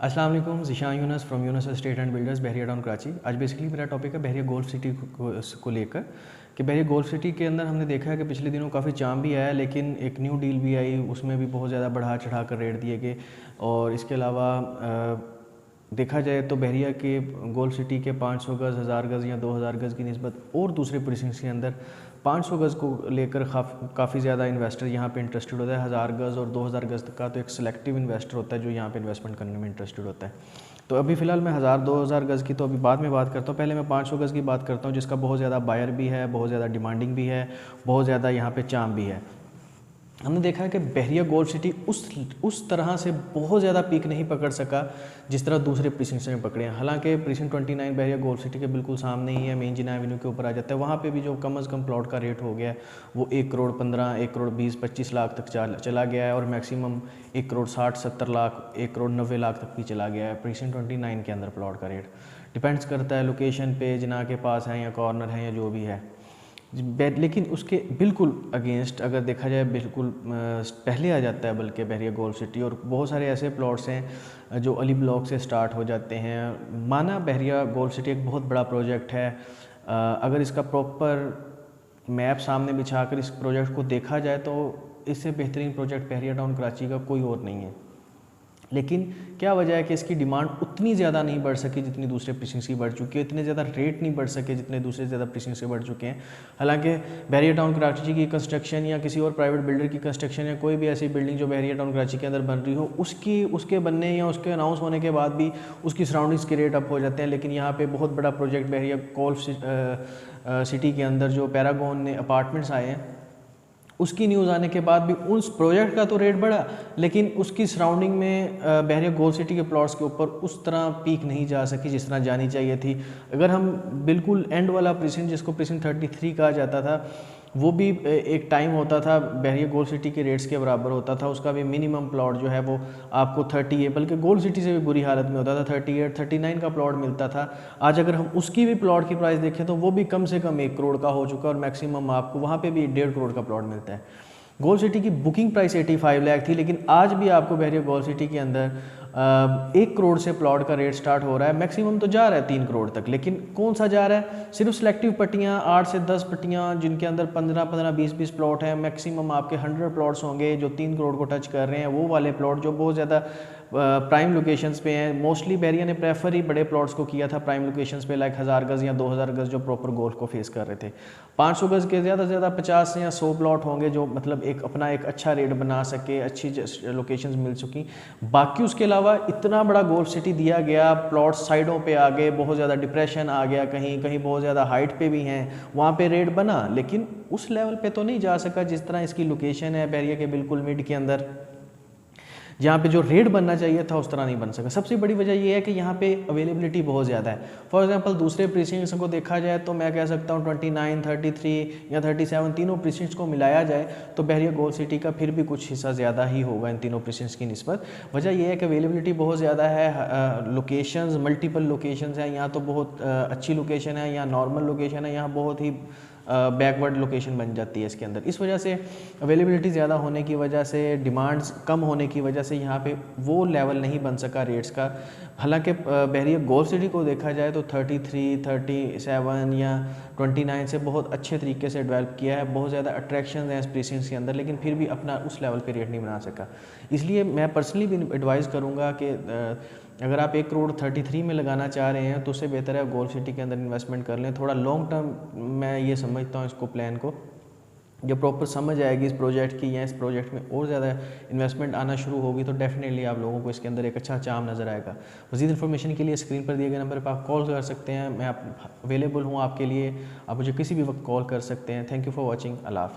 अस्सलाम वालेकुम, Zeeshan Younus from Younus estate and builders Bahria town Karachi. आज बेसिकली मेरा टॉपिक है बहरिया गोल्फ सिटी को लेकर कि बहरिया गोल्फ सिटी के अंदर हमने देखा है कि पिछले दिनों काफ़ी चाम भी आया, लेकिन एक न्यू डील भी आई, उसमें भी बहुत ज़्यादा बढ़ा चढ़ा कर रेट दिए गए। और इसके अलावा देखा जाए तो बहरिया के गोल्फ सिटी के 500 गज़, 1000 गज़ या 2000 गज़ की निस्बत और दूसरे प्रीसिंक्ट्स के अंदर 500 गज़ को लेकर काफ़ी ज़्यादा इन्वेस्टर यहाँ पे इंटरेस्टेड होता है। 1000 गज़ और 2000 गज़ तक का तो एक सिलेक्टिव इन्वेस्टर होता है जो यहाँ पे इन्वेस्टमेंट करने में इंटरेस्टेड होता है। तो अभी फ़िलहाल मैं 1000-2000 गज़ की तो अभी बाद में बात करता हूँ, पहले मैं 500 गज़ की बात करता हूँ जिसका बहुत ज़्यादा बायर भी है, बहुत ज़्यादा डिमांडिंग भी है, बहुत ज़्यादा यहाँ पे चाम भी है। हमने देखा है कि बहरिया गोल्फ सिटी उस तरह से बहुत ज़्यादा पीक नहीं पकड़ सका जिस तरह दूसरे प्रीसिंक्ट्स ने पकड़े हैं। हालांकि प्रीसिंक्ट 29 बहरिया गोल्फ सिटी के बिल्कुल सामने ही है, मेन जिना एवेन्यू के ऊपर आ जाता है। वहाँ पे भी जो कम अज़ कम प्लॉट का रेट हो गया है वो 1 करोड़ 15, 1 करोड़ 20-25 लाख तक चला गया है, और मैक्सिमम 1 करोड़ 60-70 लाख, 1 करोड़ 90 लाख तक भी चला गया है प्रीसिंक्ट 29 के अंदर। प्लॉट का रेट डिपेंड्स करता है लोकेशन पे, जिना के पास है या कॉर्नर है या जो भी है। लेकिन उसके बिल्कुल अगेंस्ट अगर देखा जाए, बिल्कुल पहले आ जाता है बल्कि बहरिया गोल्फ सिटी, और बहुत सारे ऐसे प्लॉट्स हैं जो अली ब्लॉक से स्टार्ट हो जाते हैं। माना बहरिया गोल्फ सिटी एक बहुत बड़ा प्रोजेक्ट है, अगर इसका प्रॉपर मैप सामने बिछाकर इस प्रोजेक्ट को देखा जाए तो इससे बेहतरीन प्रोजेक्ट बहरिया टाउन कराची का कोई और नहीं है। लेकिन क्या वजह है कि इसकी डिमांड उतनी ज़्यादा नहीं बढ़ सकी जितनी दूसरे प्रीसिंक्ट्स की बढ़ चुकी है, इतने ज़्यादा रेट नहीं बढ़ सके जितने दूसरे ज़्यादा प्रीसिंक्ट्स से बढ़ चुके हैं। हालांकि बहरिया टाउन कराची की कंस्ट्रक्शन या किसी और प्राइवेट बिल्डर की कंस्ट्रक्शन या कोई भी ऐसी बिल्डिंग जो बहरिया टाउन कराची के अंदर बन रही हो, उसके बनने या उसके अनाउंस होने के बाद भी उसकी सराउंडिंग्स के रेट अप हो जाते हैं। लेकिन यहाँ पर बहुत बड़ा प्रोजेक्ट बहरिया गोल्फ सिटी के अंदर जो पैरागॉन ने अपार्टमेंट्स आए हैं, उसकी न्यूज़ आने के बाद भी उस प्रोजेक्ट का तो रेट बढ़ा, लेकिन उसकी सराउंडिंग में बहरिया गोल्फ सिटी के प्लॉट्स के ऊपर उस तरह पीक नहीं जा सकी जिस तरह जानी चाहिए थी। अगर हम बिल्कुल एंड वाला प्रीसिंक्ट, जिसको प्रीसिंक्ट 33 कहा जाता था, वो भी एक टाइम होता था बहरिया गोल्फ सिटी के रेट्स के बराबर होता था। उसका भी मिनिमम प्लॉट जो है वो आपको 38, बल्कि गोल्फ सिटी से भी बुरी हालत में होता था, 38-39 का प्लॉट मिलता था। आज अगर हम उसकी भी प्लॉट की प्राइस देखें तो वो भी कम से कम 1 करोड़ का हो चुका है, और मैक्सिमम आपको वहाँ पे भी 1.5 करोड़ का प्लॉट मिलता है। गोल्फ सिटी की बुकिंग प्राइस 85 लाख थी, लेकिन आज भी आपको बहरिया गोल्फ सिटी के अंदर 1 करोड़ से प्लॉट का रेट स्टार्ट हो रहा है, मैक्सिमम तो जा रहा है 3 करोड़ तक। लेकिन कौन सा जा रहा है? सिर्फ सिलेक्टिव पट्टियाँ, 8 से 10 पट्टियाँ जिनके अंदर 15-15, 20-20 प्लॉट हैं। मैक्सिमम आपके 100 प्लॉट्स होंगे जो 3 करोड़ को टच कर रहे हैं, वो वाले प्लॉट जो बहुत ज़्यादा प्राइम लोकेशंस पे हैं। मोस्टली बहरिया ने प्रेफर ही बड़े प्लॉट्स को किया था प्राइम लोकेशंस पे, लाइक 1000 गज़ या 2000 गज़ जो प्रॉपर गोल्फ को फेस कर रहे थे। 500 गज़ के ज़्यादा से ज़्यादा 50 या 100 प्लॉट होंगे जो मतलब एक अपना एक अच्छा रेट बना सके, अच्छी लोकेशंस मिल चुकी। बाकी उसके अलावा इतना बड़ा गोल्फ सिटी दिया गया, प्लॉट्स साइडों पे आ गए, बहुत ज़्यादा डिप्रेशन आ गया, कहीं कहीं बहुत ज़्यादा हाइट पे भी हैं, वहाँ पे रेट बना, लेकिन उस लेवल पे तो नहीं जा सका जिस तरह इसकी लोकेशन है बहरिया के बिल्कुल मिड के अंदर। जहाँ पे जो रेट बनना चाहिए था उस तरह नहीं बन सका। सबसे बड़ी वजह यह है कि यहाँ पे अवेलेबिलिटी बहुत ज़्यादा है। फॉर एग्जांपल दूसरे प्रीसिंक्ट्स को देखा जाए तो मैं कह सकता हूँ 29, 33 या 37 तीनों प्रीसिंक्ट्स को मिलाया जाए तो बहरिया गोल्फ सिटी का फिर भी कुछ हिस्सा ज़्यादा ही होगा इन तीनों प्रीसिंक्ट्स की निस्बत। वजह यह है कि अवेलेबिलिटी बहुत ज़्यादा है, लोकेशंस मल्टीपल लोकेशंस हैं, यहाँ तो बहुत अच्छी लोकेशन है, यहाँ नॉर्मल लोकेशन है, यहाँ बहुत ही बैकवर्ड लोकेशन बन जाती है इसके अंदर। इस वजह से अवेलेबिलिटी ज़्यादा होने की वजह से, डिमांड्स कम होने की वजह से यहाँ पे वो लेवल नहीं बन सका रेट्स का। हालांकि बहरिया गोल्फ सिटी को देखा जाए तो 33, 37 या 29 से बहुत अच्छे तरीके से डेवलप किया है, बहुत ज़्यादा अट्रैक्शन हैं इस प्रीसिंक्ट्स के अंदर, लेकिन फिर भी अपना उस लेवल पे रेट नहीं बना सका। इसलिए मैं पर्सनली भी एडवाइस करूँगा कि अगर आप 1 करोड़ 33 में लगाना चाह रहे हैं तो उससे बेहतर है गोल्फ सिटी के अंदर इन्वेस्टमेंट कर लें। थोड़ा लॉन्ग टर्म मैं ये समझता हूँ इसको, प्लान को जब प्रॉपर समझ आएगी इस प्रोजेक्ट की या इस प्रोजेक्ट में और ज़्यादा इन्वेस्टमेंट आना शुरू होगी तो डेफिनेटली आप लोगों को इसके अंदर एक अच्छा चाम नज़र आएगा। मज़ीद इन्फॉर्मेशन के लिए स्क्रीन पर दिए गए नंबर पर आप कॉल कर सकते हैं, मैं अवेलेबल हूँ आपके लिए, आप मुझे किसी भी वक्त कॉल कर सकते हैं। Thank you for watching. अल्लाह हाफ़िज़।